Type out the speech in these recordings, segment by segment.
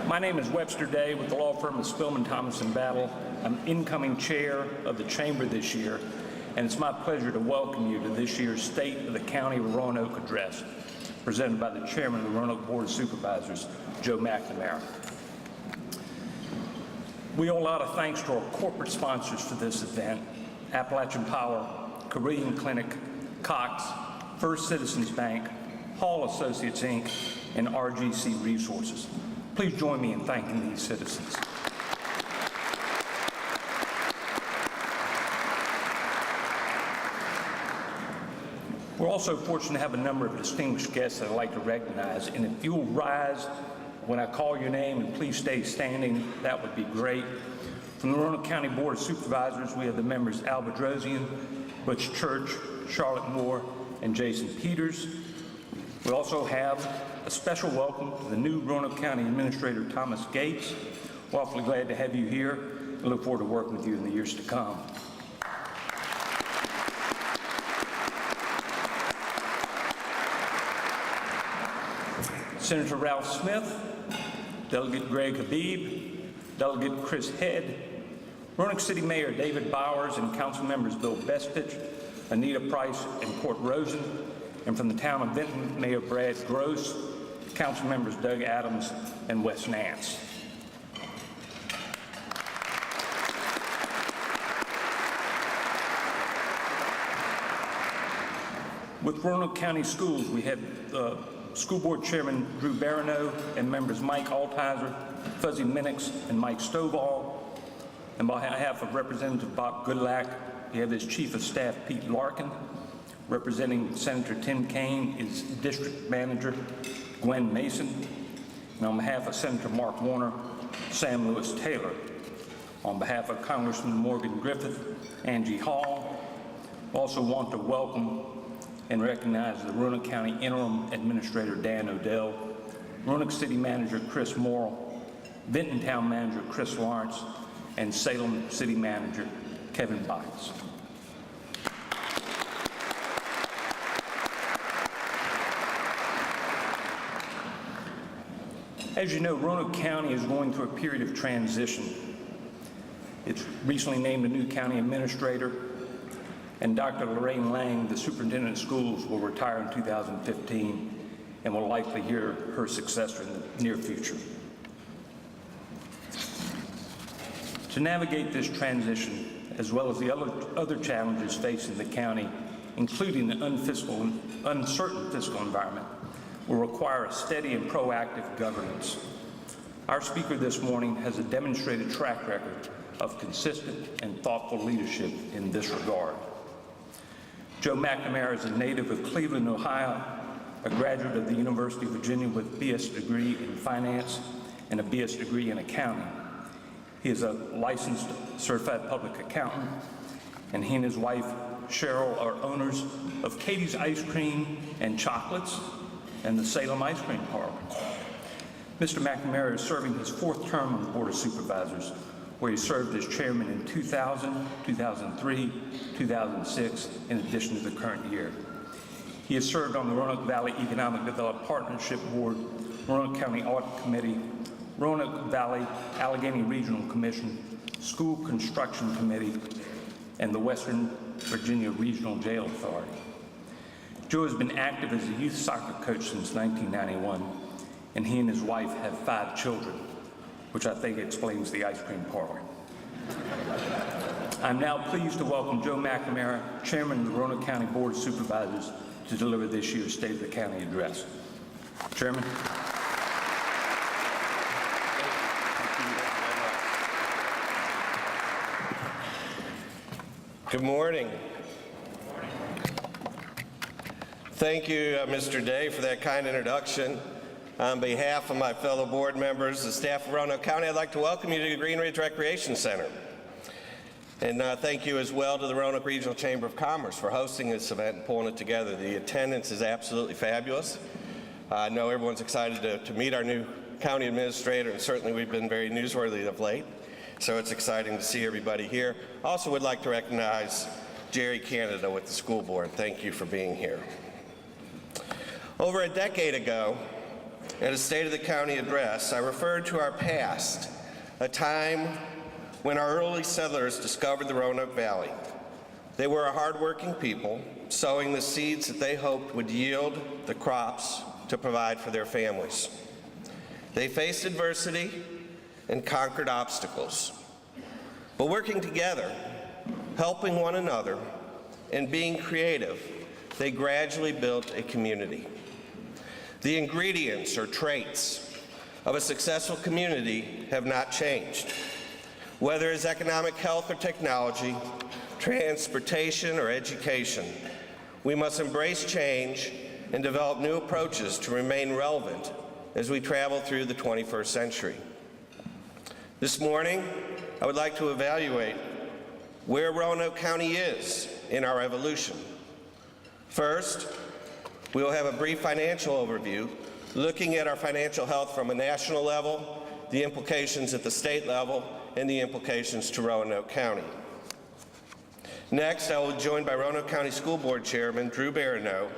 My name is Webster Day with the law firm of Spillman, Thomas & Battle. I'm incoming chair of the Chamber this year, and it's my pleasure to welcome you to this year's State of the County of Roanoke Address, presented by the Chairman of the Roanoke Board of Supervisors, Joe McNamara. We owe a lot of thanks to our corporate sponsors for this event: Appalachian Power, Carillion Clinic, Cox, First Citizens Bank, Hall Associates, Inc., and RGC Resources. Please join me in thanking these citizens. We're also fortunate to have a number of distinguished guests that I'd like to recognize, and if you'll rise when I call your name and please stay standing, that would be great. From the Roanoke County Board of Supervisors, we have the members Al Bedrosian, Butch Church, Charlotte Moore, and Jason Peters. We also have a special welcome to the new Roanoke County Administrator, Thomas Gates. We're awfully glad to have you here and look forward to working with you in the years to come. Senator Ralph Smith, Delegate Greg Habib, Delegate Chris Head, Roanoke City Mayor David Bowers, and Council members Bill Bestich, Anita Price, and Court Rosen, and from the town of Benton, Mayor Brad Gross, Council members Doug Adams and Wes Nance. With Roanoke County Schools, we have School Board Chairman Drew Baranow and members Mike Altizer, Fuzzy Minix, and Mike Stovall. And on behalf of Representative Bob Goodlack, we have his Chief of Staff Pete Larkin. Representing Senator Tim Kaine is District Manager Gwen Mason. And on behalf of Senator Mark Warner, Sam Lewis Taylor. On behalf of Congressman Morgan Griffith, Angie Hall, we also want to welcome and recognize the Roanoke County Interim Administrator Dan Odell, Roanoke City Manager Chris Morrill, Benton Town Manager Chris Lawrence, and Salem City Manager Kevin Bites. As you know, Roanoke County is going through a period of transition. It's recently named a new county administrator, and Dr. Lorraine Lang, the superintendent of schools, will retire in 2015 and will likely hear her successor in the near future. To navigate this transition, as well as the other challenges facing the county, including the uncertain fiscal environment, will require a steady and proactive governance. Our speaker this morning has a demonstrated track record of consistent and thoughtful leadership in this regard. Joe McNamara is a native of Cleveland, Ohio, a graduate of the University of Virginia with a BS degree in finance and a BS degree in accounting. He is a licensed certified public accountant, and he and his wife, Cheryl, are owners of Katie's Ice Cream and Chocolates and the Salem Ice Cream Parlor. Mr. McNamara is serving his fourth term on the Board of Supervisors, where he served as chairman in 2000, 2003, 2006, in addition to the current year. He has served on the Roanoke Valley Economic Development Partnership Board, Roanoke County Audit Committee, Roanoke Valley Allegheny Regional Commission, School Construction Committee, and the Western Virginia Regional Jail Authority. Joe has been active as a youth soccer coach since 1991, and he and his wife have 5 children, which I think explains the ice cream parlor. I'm now pleased to welcome Joe McNamara, Chairman of the Roanoke County Board of Supervisors, to deliver this year's State of the County Address. Chairman. Good morning. Thank you, Mr. Day, for that kind introduction. On behalf of my fellow board members, the staff of Roanoke County, I'd like to welcome you to the Green Ridge Recreation Center. And thank you as well to the Roanoke Regional Chamber of Commerce for hosting this event and pulling it together. The attendance is absolutely fabulous. I know everyone's excited to meet our new county administrator, and certainly we've been very newsworthy of late. So it's exciting to see everybody here. Also would like to recognize Jerry Canada with the school board. Thank you for being here. Over a decade ago, at a State of the County address, I referred to our past, a time when our early settlers discovered the Roanoke Valley. They were a hardworking people, sowing the seeds that they hoped would yield the crops to provide for their families. They faced adversity and conquered obstacles. But working together, helping one another, and being creative, they gradually built a community. The ingredients or traits of a successful community have not changed. Whether it's economic health or technology, transportation or education, we must embrace change and develop new approaches to remain relevant as we travel through the 21st century. This morning, I would like to evaluate where Roanoke County is in our evolution. First, we will have a brief financial overview, looking at our financial health from a national level, the implications at the state level, and the implications to Roanoke County. Next, I will be joined by Roanoke County School Board Chairman Drew Baranow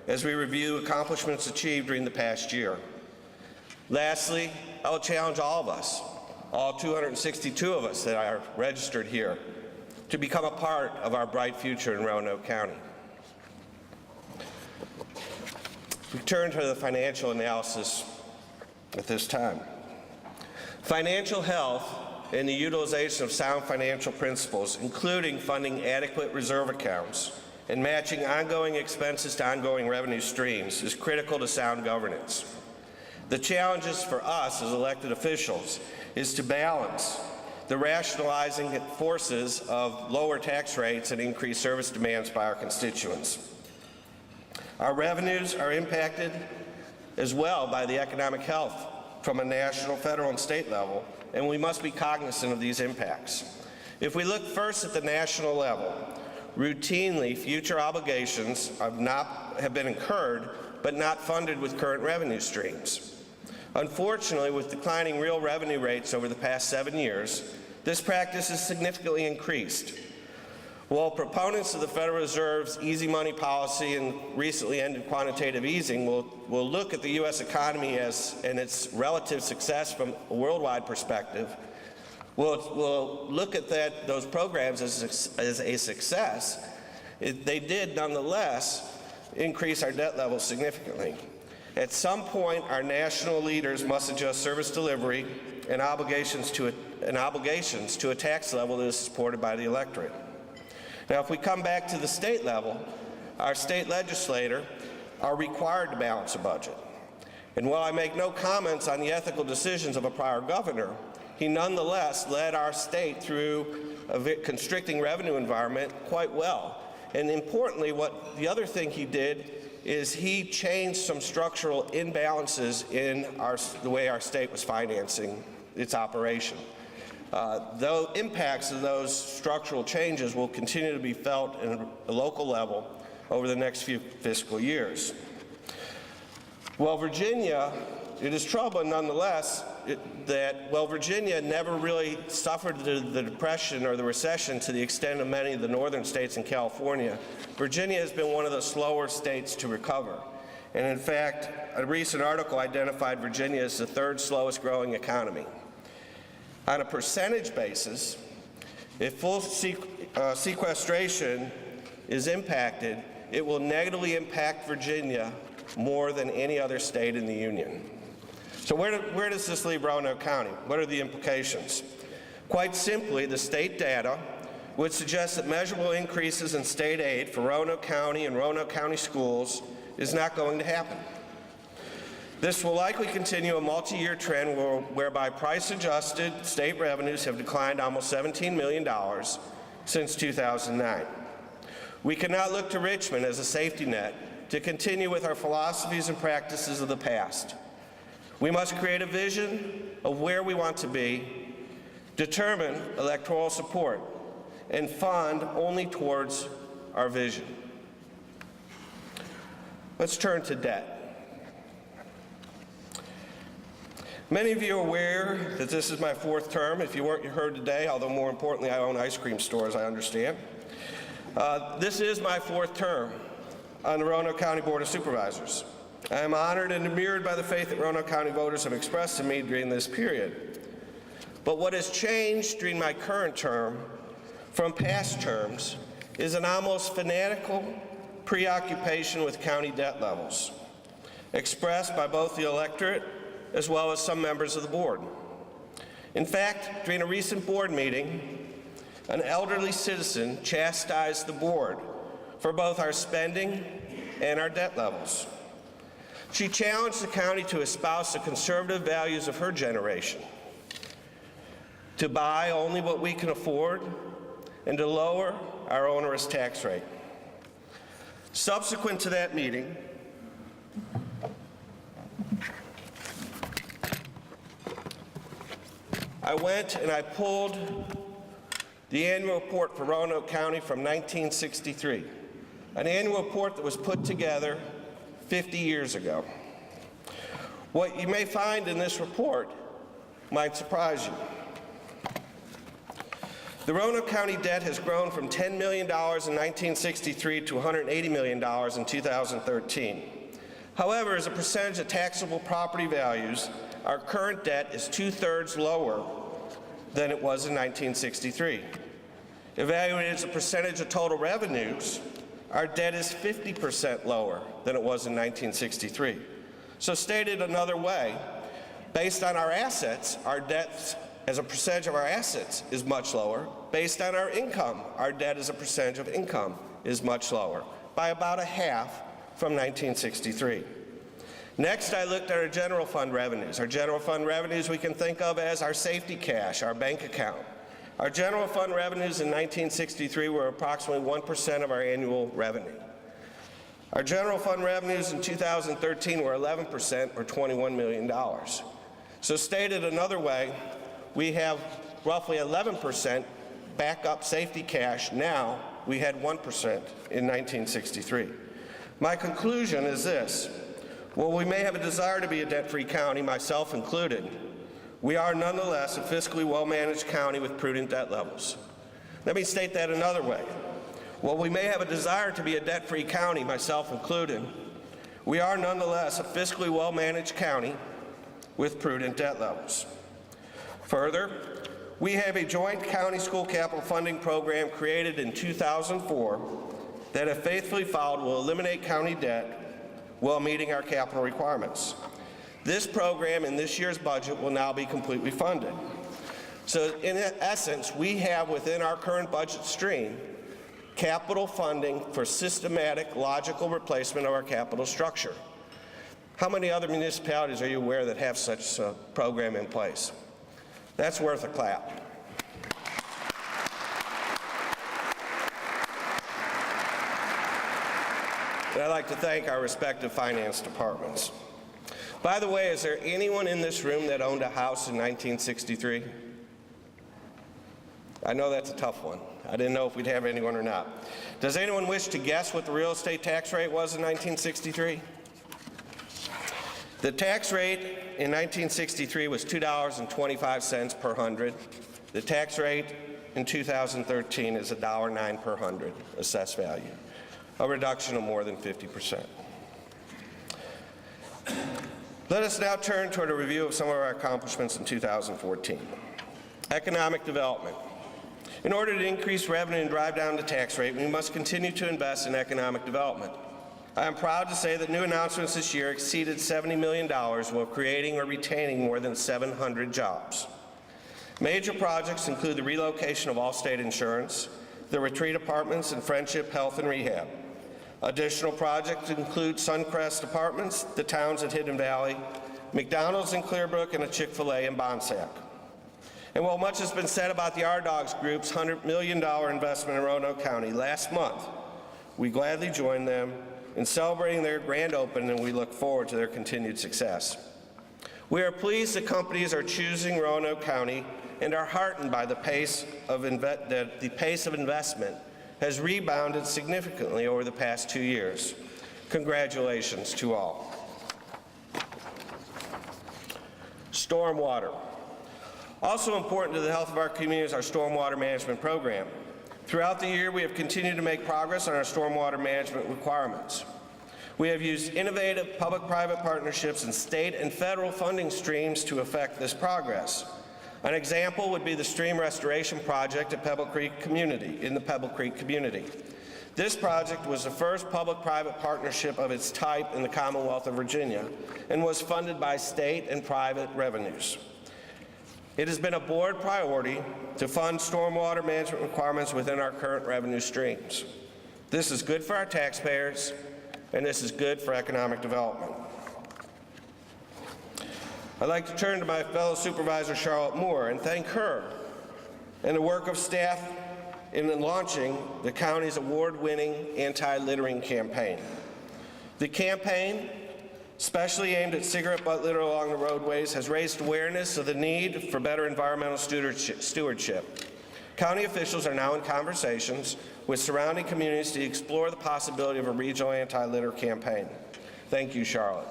as we review accomplishments achieved during the past year. Lastly, I will challenge all of us, all 262 of us that are registered here, to become a part of our bright future in Roanoke County. We turn to the financial analysis at this time. Financial health and the utilization of sound financial principles, including funding adequate reserve accounts and matching ongoing expenses to ongoing revenue streams, is critical to sound governance. The challenges for us as elected officials is to balance the rationalizing forces of lower tax rates and increased service demands by our constituents. Our revenues are impacted as well by the economic health from a national, federal, and state level, and we must be cognizant of these impacts. If we look first at the national level, routinely future obligations have been incurred but not funded with current revenue streams. Unfortunately, with declining real revenue rates over the past 7 years, this practice has significantly increased. While proponents of the Federal Reserve's easy money policy and recently ended quantitative easing will look at the U.S. economy and its relative success from a worldwide perspective, we'll look at those programs as a success. They did nonetheless increase our debt levels significantly. At some point, our national leaders must adjust service delivery and obligations to a tax level that is supported by the electorate. Now, if we come back to the state level, our state legislators are required to balance a budget. And while I make no comments on the ethical decisions of a prior governor, he nonetheless led our state through a constricting revenue environment quite well. And importantly, the other thing he did is he changed some structural imbalances in the way our state was financing its operation. The impacts of those structural changes will continue to be felt at a local level over the next few fiscal years. Well, Virginia, it is troubling nonetheless that Virginia never really suffered the depression or the recession to the extent of many of the northern states in California. Virginia has been one of the slower states to recover. And in fact, a recent article identified Virginia as the third slowest growing economy. On a percentage basis, if full sequestration is impacted, it will negatively impact Virginia more than any other state in the Union. So where does this leave Roanoke County? What are the implications? Quite simply, the state data would suggest that measurable increases in state aid for Roanoke County and Roanoke County schools is not going to happen. This will likely continue a multi-year trend whereby price-adjusted state revenues have declined almost $17 million since 2009. We cannot look to Richmond as a safety net to continue with our philosophies and practices of the past. We must create a vision of where we want to be, determine electoral support, and fund only towards our vision. Let's turn to debt. Many of you are aware that this is my fourth term. If you weren't heard today, although more importantly, I own ice cream stores, I understand. This is my fourth term on the Roanoke County Board of Supervisors. I am honored and admired by the faith that Roanoke County voters have expressed in me during this period. But what has changed during my current term from past terms is an almost fanatical preoccupation with county debt levels, expressed by both the electorate as well as some members of the board. In fact, during a recent board meeting, an elderly citizen chastised the board for both our spending and our debt levels. She challenged the county to espouse the conservative values of her generation, to buy only what we can afford, and to lower our onerous tax rate. Subsequent to that meeting, I went and I pulled the annual report for Roanoke County from 1963, an annual report that was put together 50 years ago. What you may find in this report might surprise you. The Roanoke County debt has grown from $10 million in 1963 to $180 million in 2013. However, as a percentage of taxable property values, our current debt is 2/3 lower than it was in 1963. Evaluated as a percentage of total revenues, our debt is 50% lower than it was in 1963. So stated another way, based on our assets, our debt as a percentage of our assets is much lower. Based on our income, our debt as a percentage of income is much lower, by about a half from 1963. Next, I looked at our general fund revenues. Our general fund revenues we can think of as our safety cash, our bank account. Our general fund revenues in 1963 were approximately 1% of our annual revenue. Our general fund revenues in 2013 were 11%, or $21 million. So stated another way, we have roughly 11% backup safety cash now. We had 1% in 1963. My conclusion is this. While we may have a desire to be a debt-free county, myself included, we are nonetheless a fiscally well-managed county with prudent debt levels. Let me state that another way. While we may have a desire to be a debt-free county, myself included, we are nonetheless a fiscally well-managed county with prudent debt levels. Further, we have a joint county school capital funding program created in 2004 that, if faithfully followed, will eliminate county debt while meeting our capital requirements. This program in this year's budget will now be completely funded. So in essence, we have within our current budget stream capital funding for systematic, logical replacement of our capital structure. How many other municipalities are you aware that have such a program in place? That's worth a clap. And I'd like to thank our respective finance departments. By the way, is there anyone in this room that owned a house in 1963? I know that's a tough one. I didn't know if we'd have anyone or not. Does anyone wish to guess what the real estate tax rate was in 1963? The tax rate in 1963 was $2.25 per hundred. The tax rate in 2013 is $1.09 per hundred assessed value, a reduction of more than 50%. Let us now turn toward a review of some of our accomplishments in 2014. Economic development. In order to increase revenue and drive down the tax rate, we must continue to invest in economic development. I am proud to say that new announcements this year exceeded $70 million while creating or retaining more than 700 jobs. Major projects include the relocation of Allstate Insurance, the retreat apartments, and Friendship Health and Rehab. Additional projects include Suncrest Apartments, the towns at Hidden Valley, McDonald's in Clearbrook, and a Chick-fil-A in Bonsack. And while much has been said about the R-Dogs Group's $100 million investment in Roanoke County, last month we gladly joined them in celebrating their grand opening, and we look forward to their continued success. We are pleased that companies are choosing Roanoke County and are heartened by the pace of investment has rebounded significantly over the past 2 years. Congratulations to all. Stormwater. Also important to the health of our community is our stormwater management program. Throughout the year, we have continued to make progress on our stormwater management requirements. We have used innovative public-private partnerships and state and federal funding streams to effect this progress. An example would be the stream restoration project at Pebble Creek community, in the Pebble Creek community. This project was the first public-private partnership of its type in the Commonwealth of Virginia and was funded by state and private revenues. It has been a board priority to fund stormwater management requirements within our current revenue streams. This is good for our taxpayers, and this is good for economic development. I'd like to turn to my fellow supervisor, Charlotte Moore, and thank her and the work of staff in launching the county's award-winning anti-littering campaign. The campaign, specially aimed at cigarette butt litter along the roadways, has raised awareness of the need for better environmental stewardship. County officials are now in conversations with surrounding communities to explore the possibility of a regional anti-litter campaign. Thank you, Charlotte.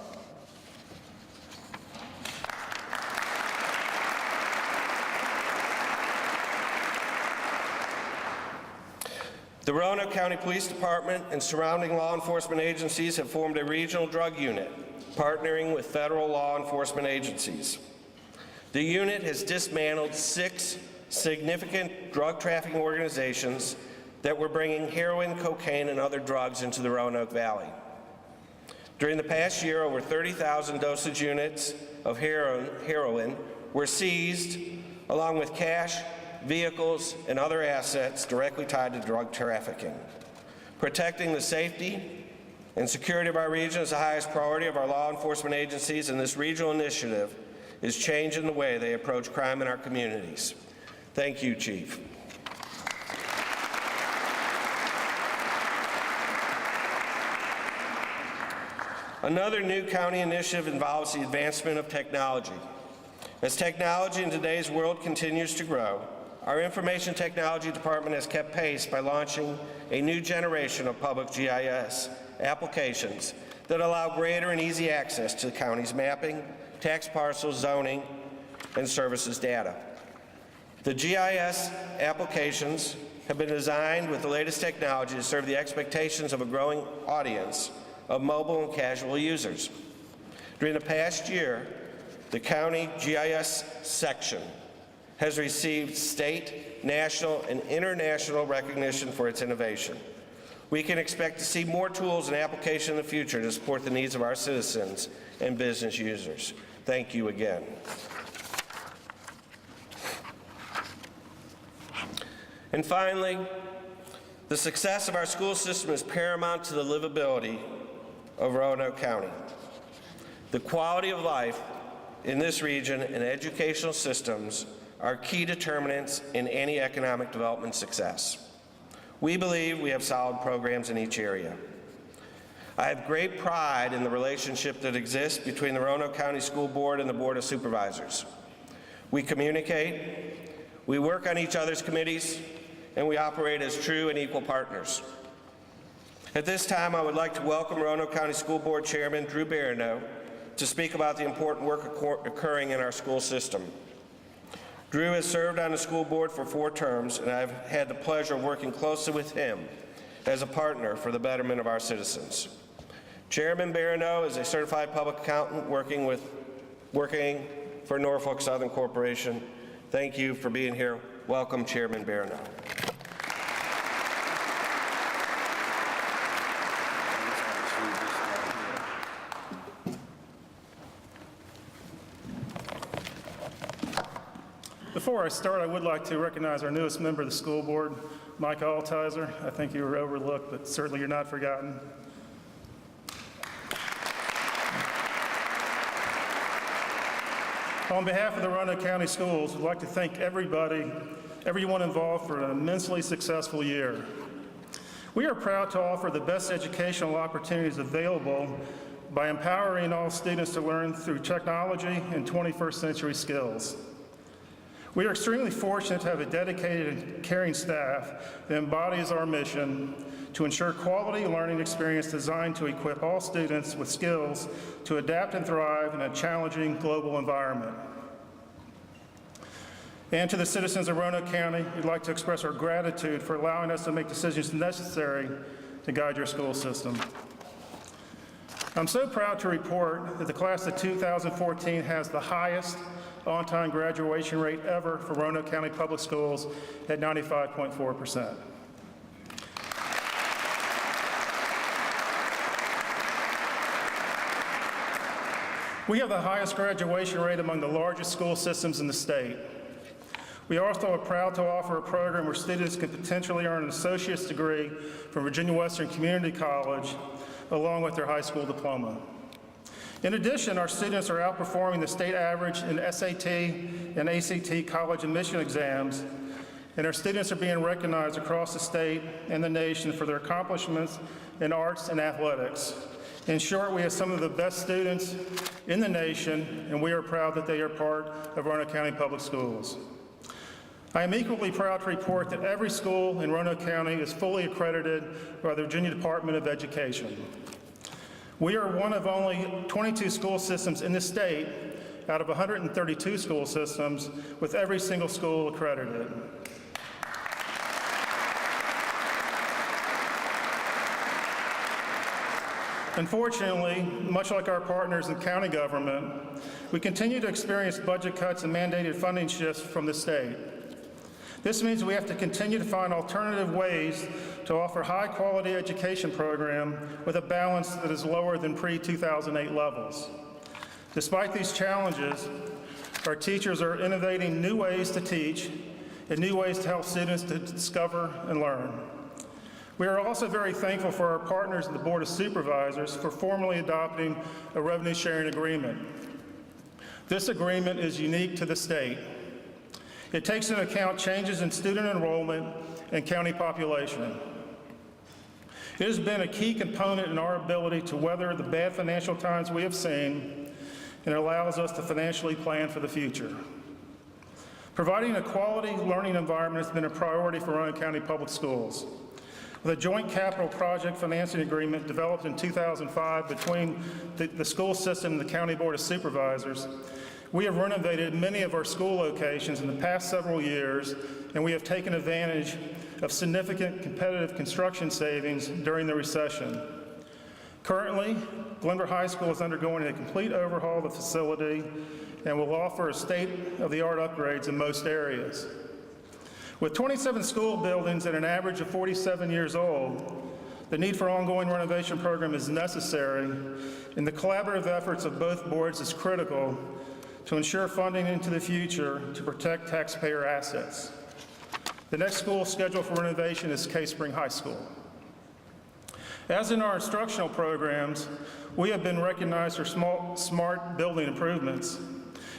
The Roanoke County Police Department and surrounding law enforcement agencies have formed a regional drug unit, partnering with federal law enforcement agencies. The unit has dismantled 6 significant drug trafficking organizations that were bringing heroin, cocaine, and other drugs into the Roanoke Valley. During the past year, over 30,000 dosage units of heroin were seized, along with cash, vehicles, and other assets directly tied to drug trafficking. Protecting the safety and security of our region is the highest priority of our law enforcement agencies, and this regional initiative is changing the way they approach crime in our communities. Thank you, Chief. Another new county initiative involves the advancement of technology. As technology in today's world continues to grow, our Information Technology Department has kept pace by launching a new generation of public GIS applications that allow greater and easy access to the county's mapping, tax parcels, zoning, and services data. The GIS applications have been designed with the latest technology to serve the expectations of a growing audience of mobile and casual users. During the past year, the county GIS section has received state, national, and international recognition for its innovation. We can expect to see more tools and applications in the future to support the needs of our citizens and business users. Thank you again. And finally, the success of our school system is paramount to the livability of Roanoke County. The quality of life in this region and educational systems are key determinants in any economic development success. We believe we have solid programs in each area. I have great pride in the relationship that exists between the Roanoke County School Board and the Board of Supervisors. We communicate, we work on each other's committees, and we operate as true and equal partners. At this time, I would like to welcome Roanoke County School Board Chairman Drew Baranow to speak about the important work occurring in our school system. Drew has served on the school board for 4 terms, and I've had the pleasure of working closely with him as a partner for the betterment of our citizens. Chairman Baranow is a certified public accountant working for Norfolk Southern Corporation. Thank you for being here. Welcome, Chairman Baranow. Before I start, I would like to recognize our newest member of the school board, Mike Altizer. I think you were overlooked, but certainly you're not forgotten. On behalf of the Roanoke County Schools, I'd like to thank everyone involved for an immensely successful year. We are proud to offer the best educational opportunities available by empowering all students to learn through technology and 21st century skills. We are extremely fortunate to have a dedicated and caring staff that embodies our mission to ensure quality learning experience designed to equip all students with skills to adapt and thrive in a challenging global environment. And to the citizens of Roanoke County, we'd like to express our gratitude for allowing us to make decisions necessary to guide your school system. I'm so proud to report that the class of 2014 has the highest on-time graduation rate ever for Roanoke County Public Schools at 95.4%. We have the highest graduation rate among the largest school systems in the state. We also are proud to offer a program where students can potentially earn an associate's degree from Virginia Western Community College along with their high school diploma. In addition, our students are outperforming the state average in SAT and ACT college admission exams, and our students are being recognized across the state and the nation for their accomplishments in arts and athletics. In short, we have some of the best students in the nation, and we are proud that they are part of Roanoke County Public Schools. I am equally proud to report that every school in Roanoke County is fully accredited by the Virginia Department of Education. We are one of only 22 school systems in the state out of 132 school systems with every single school accredited. Unfortunately, much like our partners in county government, we continue to experience budget cuts and mandated funding shifts from the state. This means we have to continue to find alternative ways to offer high-quality education program with a balance that is lower than pre-2008 levels. Despite these challenges, our teachers are innovating new ways to teach and new ways to help students to discover and learn. We are also very thankful for our partners in the Board of Supervisors for formally adopting a revenue sharing agreement. This agreement is unique to the state. It takes into account changes in student enrollment and county population. It has been a key component in our ability to weather the bad financial times we have seen, and it allows us to financially plan for the future. Providing a quality learning environment has been a priority for Roanoke County Public Schools. With a joint capital project financing agreement developed in 2005 between the school system and the County Board of Supervisors, we have renovated many of our school locations in the past several years, and we have taken advantage of significant competitive construction savings during the recession. Currently, Glenver High School is undergoing a complete overhaul of the facility and will offer state-of-the-art upgrades in most areas. With 27 school buildings at an average of 47 years old, the need for ongoing renovation program is necessary, and the collaborative efforts of both boards is critical to ensure funding into the future to protect taxpayer assets. The next school scheduled for renovation is Cave Spring High School. As in our instructional programs, we have been recognized for smart building improvements.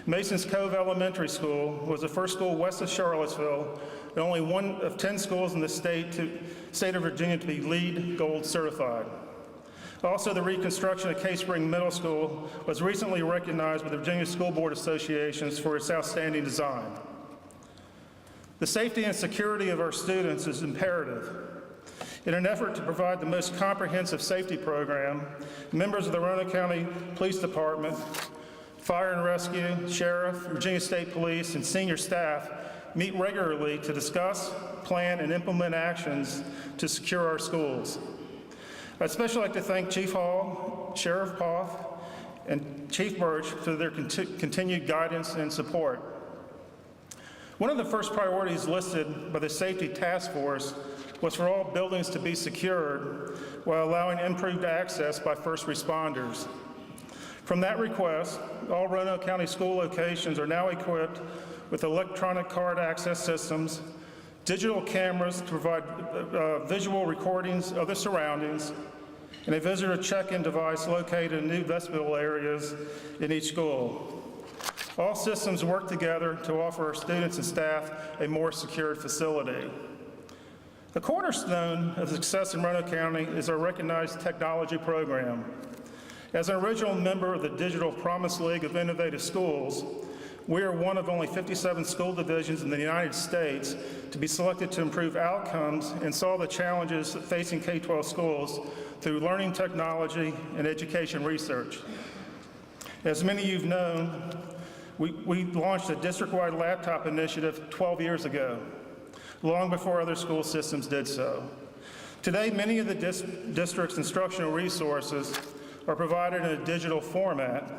Masons Cove Elementary School was the first school west of Charlottesville and only one of 10 schools in the state of Virginia to be LEED Gold certified. Also, the reconstruction of Cave Spring Middle School was recently recognized by the Virginia School Board Associations for its outstanding design. The safety and security of our students is imperative. In an effort to provide the most comprehensive safety program, members of the Roanoke County Police Department, Fire and Rescue, Sheriff, Virginia State Police, and senior staff meet regularly to discuss, plan, and implement actions to secure our schools. I'd especially like to thank Chief Hall, Sheriff Poff, and Chief Birch for their continued guidance and support. One of the first priorities listed by the Safety Task Force was for all buildings to be secured while allowing improved access by first responders. From that request, all Roanoke County school locations are now equipped with electronic card access systems, digital cameras to provide visual recordings of the surroundings, and a visitor check-in device located in new vestibule areas in each school. All systems work together to offer our students and staff a more secured facility. The cornerstone of success in Roanoke County is our recognized technology program. As an original member of the Digital Promise League of Innovative Schools, we are one of only 57 school divisions in the United States to be selected to improve outcomes and solve the challenges facing K-12 schools through learning technology and education research. As many of you have known, we launched a district-wide laptop initiative 12 years ago, long before other school systems did so. Today, many of the district's instructional resources are provided in a digital format.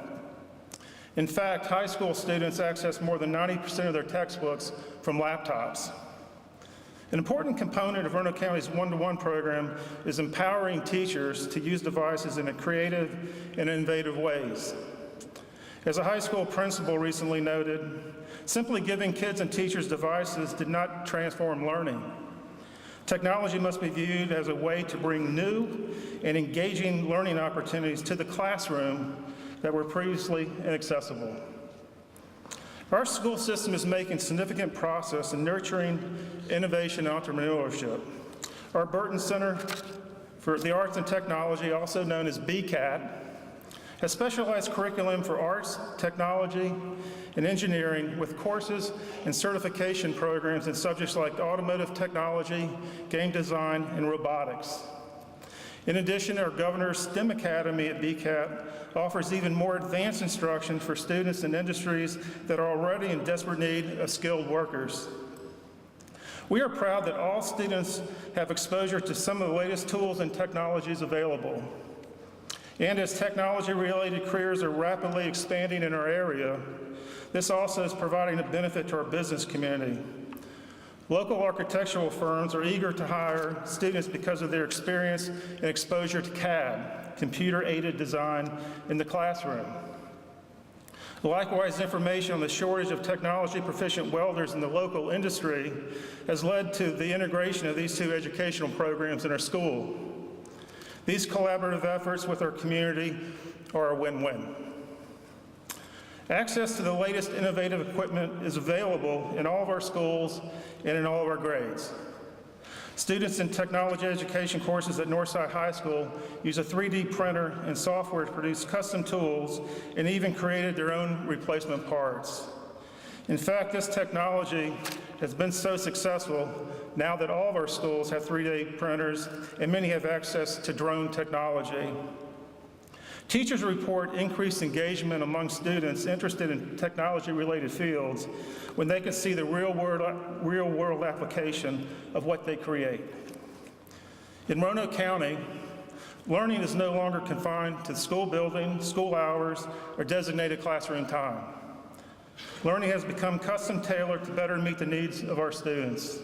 In fact, high school students access more than 90% of their textbooks from laptops. An important component of Roanoke County's one-to-one program is empowering teachers to use devices in creative and innovative ways. As a high school principal recently noted, simply giving kids and teachers devices did not transform learning. Technology must be viewed as a way to bring new and engaging learning opportunities to the classroom that were previously inaccessible. Our school system is making significant progress in nurturing innovation and entrepreneurship. Our Burton Center for the Arts and Technology, also known as BCAT, has specialized curriculum for arts, technology, and engineering with courses and certification programs in subjects like automotive technology, game design, and robotics. In addition, our Governor's STEM Academy at BCAT offers even more advanced instruction for students in industries that are already in desperate need of skilled workers. We are proud that all students have exposure to some of the latest tools and technologies available. And as technology-related careers are rapidly expanding in our area, this also is providing a benefit to our business community. Local architectural firms are eager to hire students because of their experience and exposure to CAD, computer-aided design, in the classroom. Likewise, information on the shortage of technology-proficient welders in the local industry has led to the integration of these two educational programs in our school. These collaborative efforts with our community are a win-win. Access to the latest innovative equipment is available in all of our schools and in all of our grades. Students in technology education courses at Northside High School use a 3D printer and software to produce custom tools and even created their own replacement parts. In fact, this technology has been so successful now that all of our schools have 3D printers and many have access to drone technology. Teachers report increased engagement among students interested in technology-related fields when they can see the real-world application of what they create. In Roanoke County, learning is no longer confined to school building, school hours, or designated classroom time. Learning has become custom-tailored to better meet the needs of our students.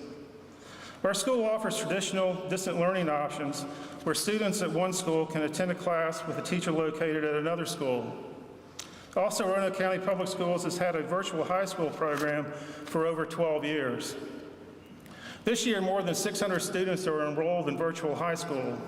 Our school offers traditional distant learning options where students at one school can attend a class with a teacher located at another school. Also, Roanoke County Public Schools has had a virtual high school program for over 12 years. This year, more than 600 students are enrolled in virtual high school.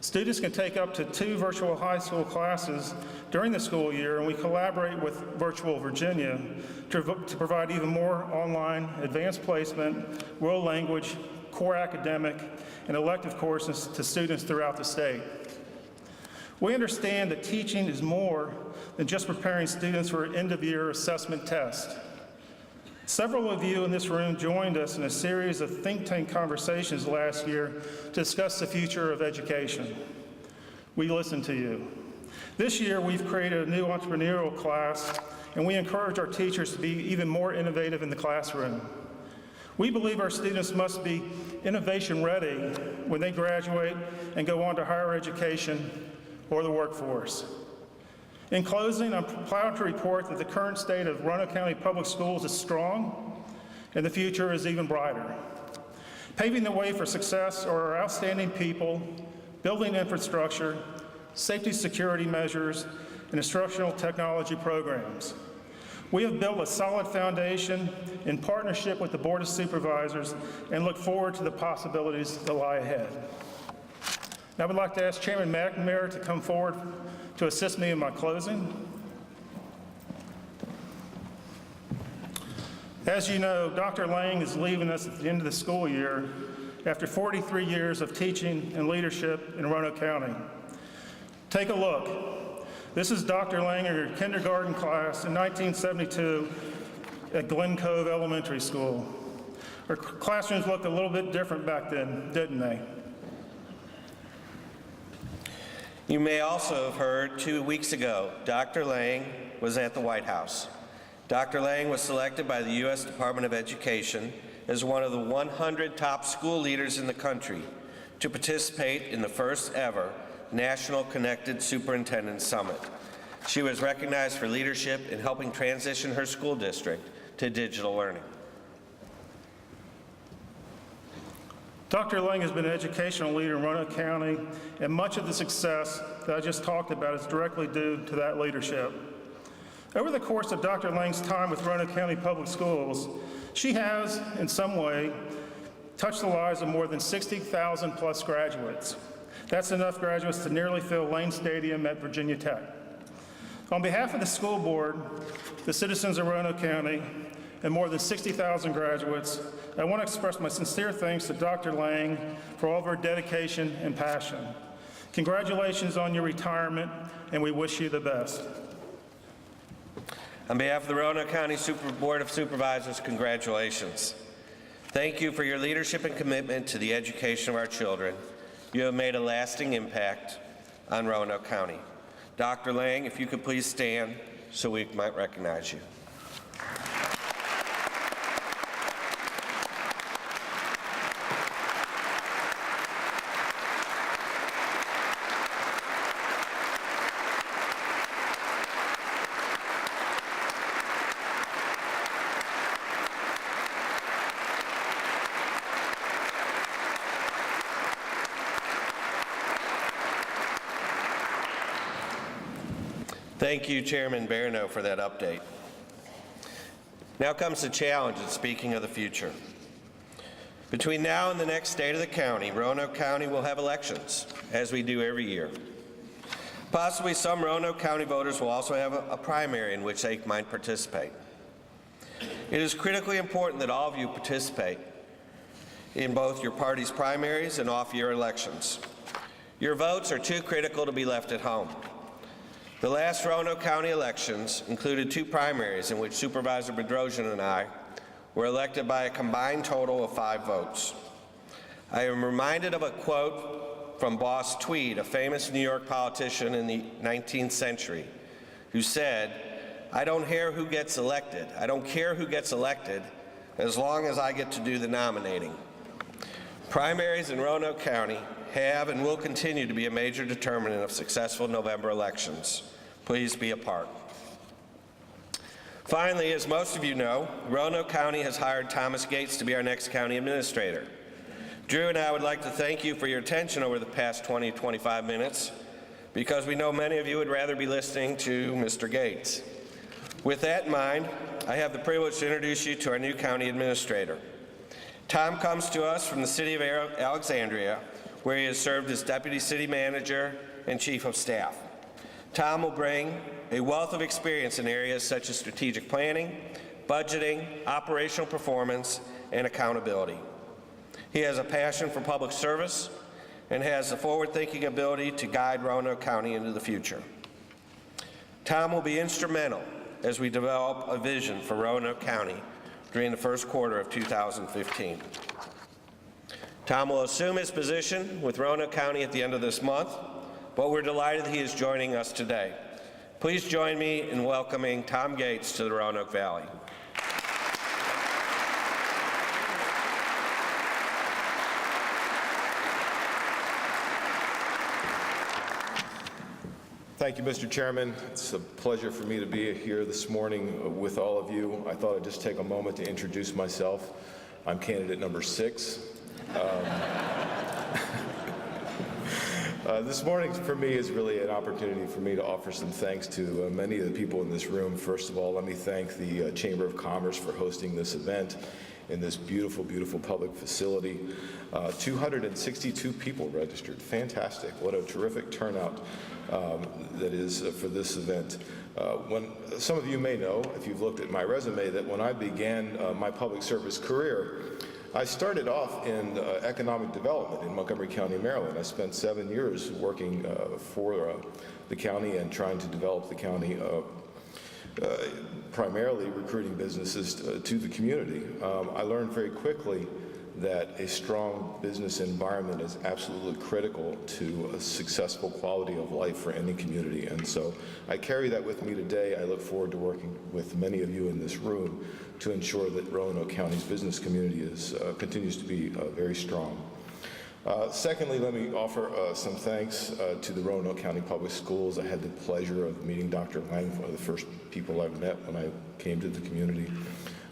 Students can take up to 2 virtual high school classes during the school year, and we collaborate with Virtual Virginia to provide even more online advanced placement, world language, core academic, and elective courses to students throughout the state. We understand that teaching is more than just preparing students for an end-of-year assessment test. Several of you in this room joined us in a series of think tank conversations last year to discuss the future of education. We listened to you. This year, we've created a new entrepreneurial class, and we encourage our teachers to be even more innovative in the classroom. We believe our students must be innovation-ready when they graduate and go on to higher education or the workforce. In closing, I'm proud to report that the current state of Roanoke County Public Schools is strong, and the future is even brighter. Paving the way for success are our outstanding people, building infrastructure, safety security measures, and instructional technology programs. We have built a solid foundation in partnership with the Board of Supervisors and look forward to the possibilities that lie ahead. Now I would like to ask Chairman McNamara to come forward to assist me in my closing. As you know, Dr. Lang is leaving us at the end of the school year after 43 years of teaching and leadership in Roanoke County. Take a look. This is Dr. Lang in your kindergarten class in 1972 at Glen Cove Elementary School. Our classrooms looked a little bit different back then, didn't they? You may also have heard 2 weeks ago, Dr. Lang was at the White House. Dr. Lang was selected by the U.S. Department of Education as one of the 100 top school leaders in the country to participate in the first ever National Connected Superintendent Summit. She was recognized for leadership in helping transition her school district to digital learning. Dr. Lang has been an educational leader in Roanoke County, and much of the success that I just talked about is directly due to that leadership. Over the course of Dr. Lang's time with Roanoke County Public Schools, she has, in some way, touched the lives of more than 60,000 plus graduates. That's enough graduates to nearly fill Lane Stadium at Virginia Tech. On behalf of the school board, the citizens of Roanoke County, and more than 60,000 graduates, I want to express my sincere thanks to Dr. Lang for all of her dedication and passion. Congratulations on your retirement, and we wish you the best. On behalf of the Roanoke County Board of Supervisors, congratulations. Thank you for your leadership and commitment to the education of our children. You have made a lasting impact on Roanoke County. Dr. Lang, if you could please stand so we might recognize you. Thank you, Chairman Barno, for that update. Now comes the challenge in speaking of the future. Between now and the next State of the County, Roanoke County will have elections, as we do every year. Possibly some Roanoke County voters will also have a primary in which they might participate. It is critically important that all of you participate in both your party's primaries and off-year elections. Your votes are too critical to be left at home. The last Roanoke County elections included 2 primaries in which Supervisor Bedrosian and I were elected by a combined total of 5 votes. I am reminded of a quote from Boss Tweed, a famous New York politician in the 19th century, who said, "I don't care who gets elected. I don't care who gets elected as long as I get to do the nominating." Primaries in Roanoke County have and will continue to be a major determinant of successful November elections. Please be a part. Finally, as most of you know, Roanoke County has hired Thomas Gates to be our next county administrator. Drew and I would like to thank you for your attention over the past 20-25 minutes, because we know many of you would rather be listening to Mr. Gates. With that in mind, I have the privilege to introduce you to our new county administrator. Tom comes to us from the city of Alexandria, where he has served as deputy city manager and chief of staff. Tom will bring a wealth of experience in areas such as strategic planning, budgeting, operational performance, and accountability. He has a passion for public service and has a forward-thinking ability to guide Roanoke County into the future. Tom will be instrumental as we develop a vision for Roanoke County during the first quarter of 2015. Tom will assume his position with Roanoke County at the end of this month, but we're delighted he is joining us today. Please join me in welcoming Tom Gates to the Roanoke Valley. Thank you, Mr. Chairman. It's a pleasure for me to be here this morning with all of you. I thought I'd just take a moment to introduce myself. I'm candidate number 6. This morning for me is really an opportunity for me to offer some thanks to many of the people in this room. First of all, let me thank the Chamber of Commerce for hosting this event in this beautiful, beautiful public facility. 262 people registered. Fantastic. What a terrific turnout that is for this event. When some of you may know, if you've looked at my resume, that when I began my public service career, I started off in economic development in Montgomery County, Maryland. I spent 7 years working for the county and trying to develop the county, primarily recruiting businesses to the community. I learned very quickly that a strong business environment is absolutely critical to a successful quality of life for any community. And so I carry that with me today. I look forward to working with many of you in this room to ensure that Roanoke County's business community continues to be very strong. Secondly, let me offer some thanks to the Roanoke County Public Schools. I had the pleasure of meeting Dr. Lang, one of the first people I met when I came to the community.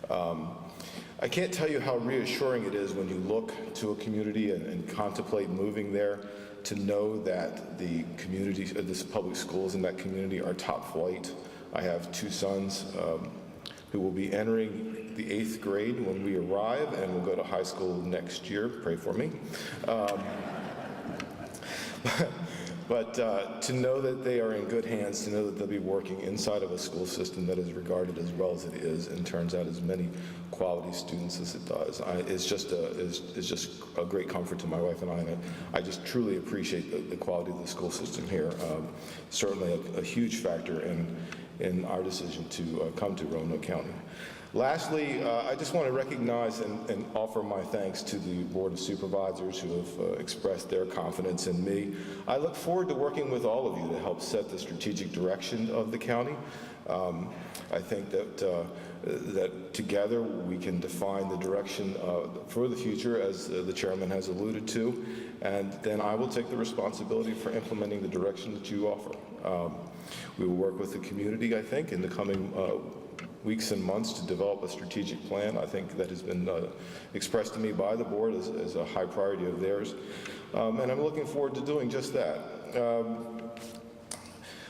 I can't tell you how reassuring it is when you look to a community and contemplate moving there, to know that the community, the public schools in that community are top flight. I have two sons who will be entering the 8th grade when we arrive and will go to high school next year. Pray for me. But to know that they are in good hands, to know that they'll be working inside of a school system that is regarded as well as it is and turns out as many quality students as it does, is just a great comfort to my wife and I. And I just truly appreciate the quality of the school system here. Certainly a huge factor in our decision to come to Roanoke County. Lastly, I just want to recognize and offer my thanks to the Board of Supervisors who have expressed their confidence in me. I look forward to working with all of you to help set the strategic direction of the county. I think that together we can define the direction for the future, as the chairman has alluded to, and then I will take the responsibility for implementing the direction that you offer. We will work with the community, I think, in the coming weeks and months to develop a strategic plan. I think that has been expressed to me by the board as a high priority of theirs. And I'm looking forward to doing just that.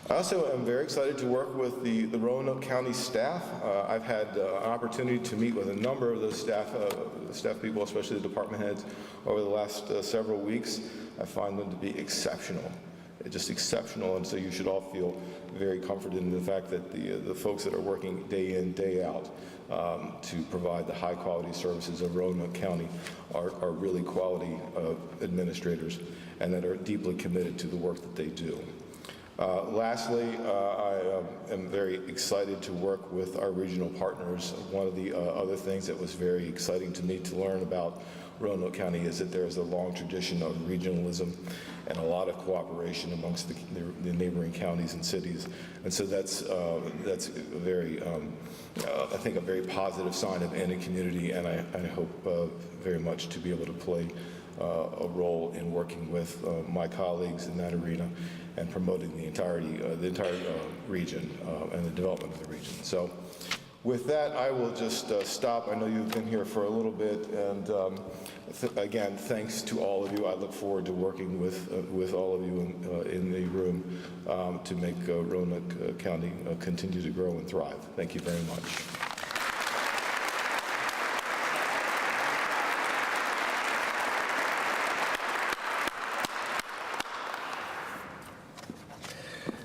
I also am very excited to work with the Roanoke County staff. I've had an opportunity to meet with a number of those staff people, especially the department heads, over the last several weeks. I find them to be exceptional. Just exceptional, and so you should all feel very comforted in the fact that the folks that are working day in, day out to provide the high quality services of Roanoke County are really quality administrators and that are deeply committed to the work that they do. Lastly, I am very excited to work with our regional partners. One of the other things that was very exciting to me to learn about Roanoke County is that there is a long tradition of regionalism and a lot of cooperation amongst the neighboring counties and cities, and so that's very, I think, a very positive sign of any community, and I hope very much to be able to play a role in working with my colleagues in that arena and promoting the entire region and the development of the region. So with that, I will just stop. I know you've been here for a little bit, and again, thanks to all of you. I look forward to working with all of you in the room to make Roanoke County continue to grow and thrive. Thank you very much.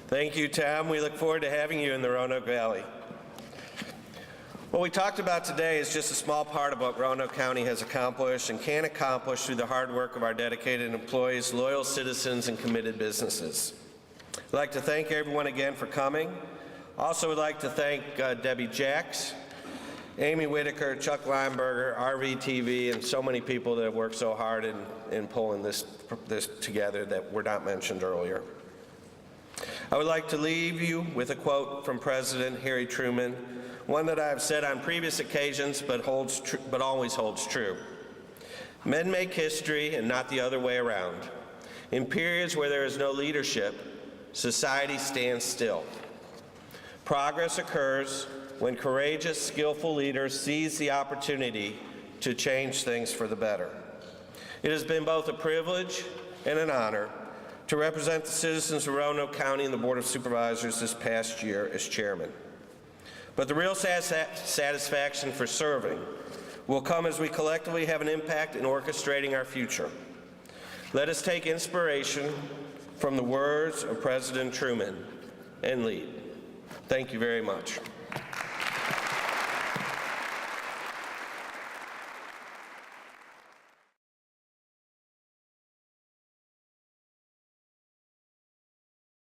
Thank you, Tom. We look forward to having you in the Roanoke Valley. What we talked about today is just a small part of what Roanoke County has accomplished and can accomplish through the hard work of our dedicated employees, loyal citizens, and committed businesses. I'd like to thank everyone again for coming. Also would like to thank Debbie Jacks, Amy Whitaker, Chuck Lineberger, RVTV, and so many people that have worked so hard in pulling this together that were not mentioned earlier. I would like to leave you with a quote from President Harry Truman, one that I have said on previous occasions but always holds true. Men make history and not the other way around. In periods where there is no leadership, society stands still. Progress occurs when courageous, skillful leaders seize the opportunity to change things for the better. It has been both a privilege and an honor to represent the citizens of Roanoke County and the Board of Supervisors this past year as chairman. But the real satisfaction for serving will come as we collectively have an impact in orchestrating our future. Let us take inspiration from the words of President Truman and lead. Thank you very much.